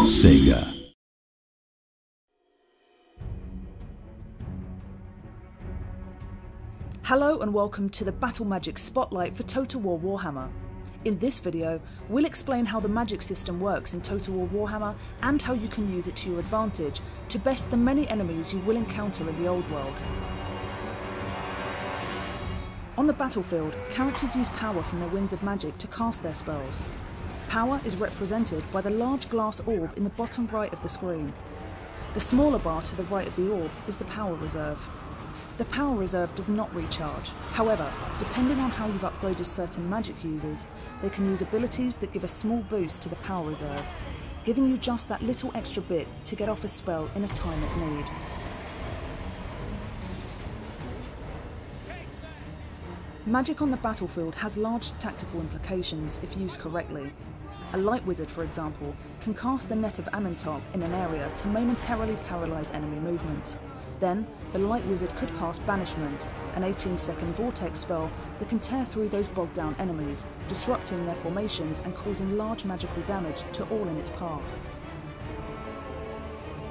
Sega. Hello and welcome to the Battle Magic Spotlight for Total War Warhammer. In this video, we'll explain how the magic system works in Total War Warhammer and how you can use it to your advantage to best the many enemies you will encounter in the old world. On the battlefield, characters use power from their winds of magic to cast their spells. Power is represented by the large glass orb in the bottom right of the screen. The smaller bar to the right of the orb is the power reserve. The power reserve does not recharge. However, depending on how you've upgraded certain magic users, they can use abilities that give a small boost to the power reserve, giving you just that little extra bit to get off a spell in a time of need. Magic on the battlefield has large tactical implications if used correctly. A light wizard, for example, can cast the Net of Amentok in an area to momentarily paralyse enemy movement. Then, the light wizard could cast Banishment, an 18-second vortex spell that can tear through those bogged down enemies, disrupting their formations and causing large magical damage to all in its path.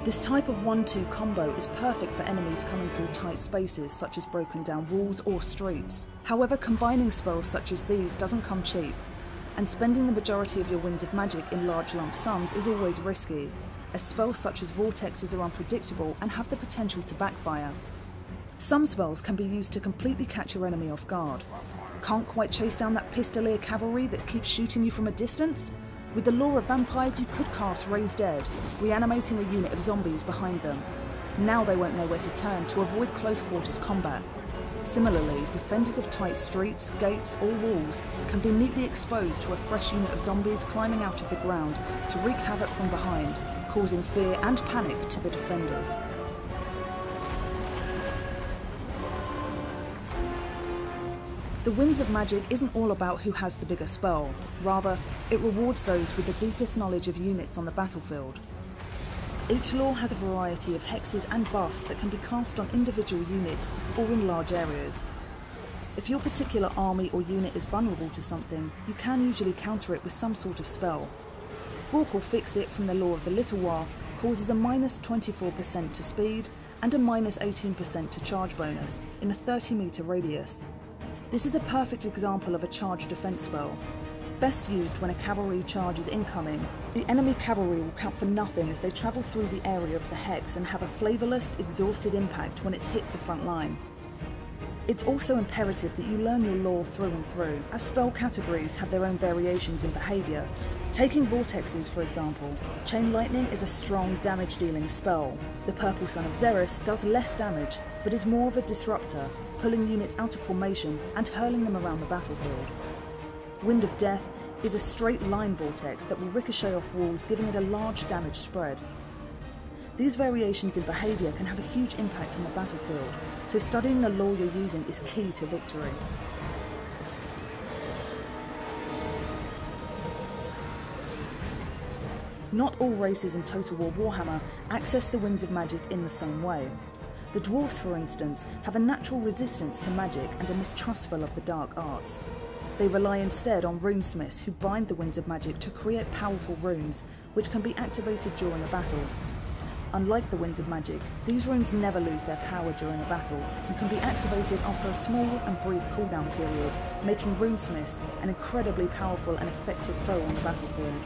This type of 1-2 combo is perfect for enemies coming through tight spaces such as broken down walls or streets. However, combining spells such as these doesn't come cheap, and spending the majority of your winds of magic in large lump sums is always risky, as spells such as vortexes are unpredictable and have the potential to backfire. Some spells can be used to completely catch your enemy off guard. Can't quite chase down that pistolier cavalry that keeps shooting you from a distance? With the Law of Vampires, you could cast Raise Dead, reanimating a unit of zombies behind them. Now they won't know where to turn to avoid close quarters combat. Similarly, defenders of tight streets, gates or walls can be neatly exposed to a fresh unit of zombies climbing out of the ground to wreak havoc from behind, causing fear and panic to the defenders. The Winds of Magic isn't all about who has the bigger spell, rather, it rewards those with the deepest knowledge of units on the battlefield. Each law has a variety of hexes and buffs that can be cast on individual units or in large areas. If your particular army or unit is vulnerable to something, you can usually counter it with some sort of spell. Walk or Fix It from the Law of the Little War causes a minus 24% to speed and a minus 18% to charge bonus in a 30-metre radius. This is a perfect example of a charge defence spell. Best used when a cavalry charge is incoming. The enemy cavalry will count for nothing as they travel through the area of the hex and have a flavourless, exhausted impact when it's hit the front line. It's also imperative that you learn your lore through and through, as spell categories have their own variations in behaviour. Taking vortexes, for example, Chain Lightning is a strong damage-dealing spell. The Purple Sun of Xeris does less damage, but is more of a disruptor, pulling units out of formation and hurling them around the battlefield. Wind of Death is a straight line vortex that will ricochet off walls, giving it a large damage spread. These variations in behaviour can have a huge impact on the battlefield, so studying the lore you're using is key to victory. Not all races in Total War Warhammer access the Winds of Magic in the same way. The dwarves, for instance, have a natural resistance to magic and are mistrustful of the dark arts. They rely instead on runesmiths who bind the Winds of Magic to create powerful runes, which can be activated during a battle. Unlike the Winds of Magic, these runes never lose their power during a battle and can be activated after a small and brief cooldown period, making runesmiths an incredibly powerful and effective foe on the battlefield.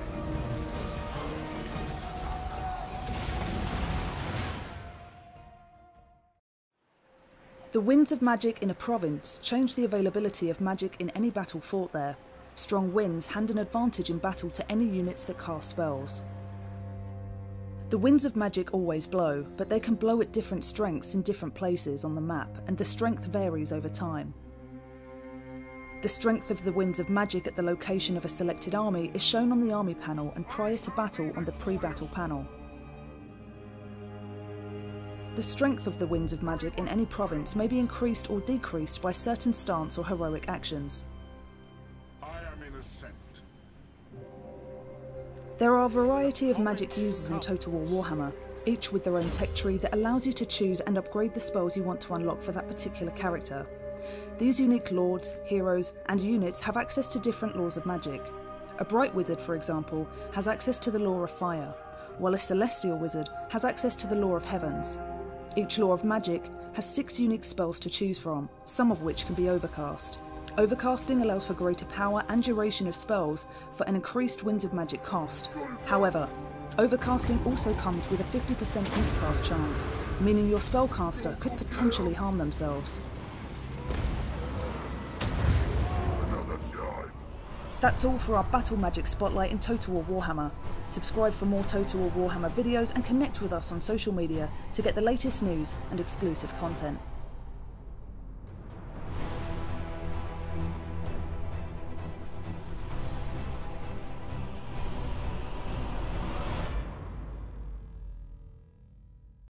The Winds of Magic in a province change the availability of magic in any battle fought there. Strong winds hand an advantage in battle to any units that cast spells. The Winds of Magic always blow, but they can blow at different strengths in different places on the map, and the strength varies over time. The strength of the Winds of Magic at the location of a selected army is shown on the army panel and prior to battle on the pre-battle panel. The strength of the Winds of Magic in any province may be increased or decreased by certain stance or heroic actions. I am in ascent. There are a variety of magic users in Total War Warhammer, each with their own tech tree that allows you to choose and upgrade the spells you want to unlock for that particular character. These unique lords, heroes, and units have access to different laws of magic. A Bright Wizard, for example, has access to the Law of Fire, while a celestial wizard has access to the Law of Heavens. Each Law of Magic has 6 unique spells to choose from, some of which can be overcast. Overcasting allows for greater power and duration of spells for an increased Winds of Magic cost. However, overcasting also comes with a 50% miscast chance, meaning your spellcaster could potentially harm themselves. That's all for our Battle Magic Spotlight in Total War Warhammer. Subscribe for more Total War Warhammer videos and connect with us on social media to get the latest news and exclusive content.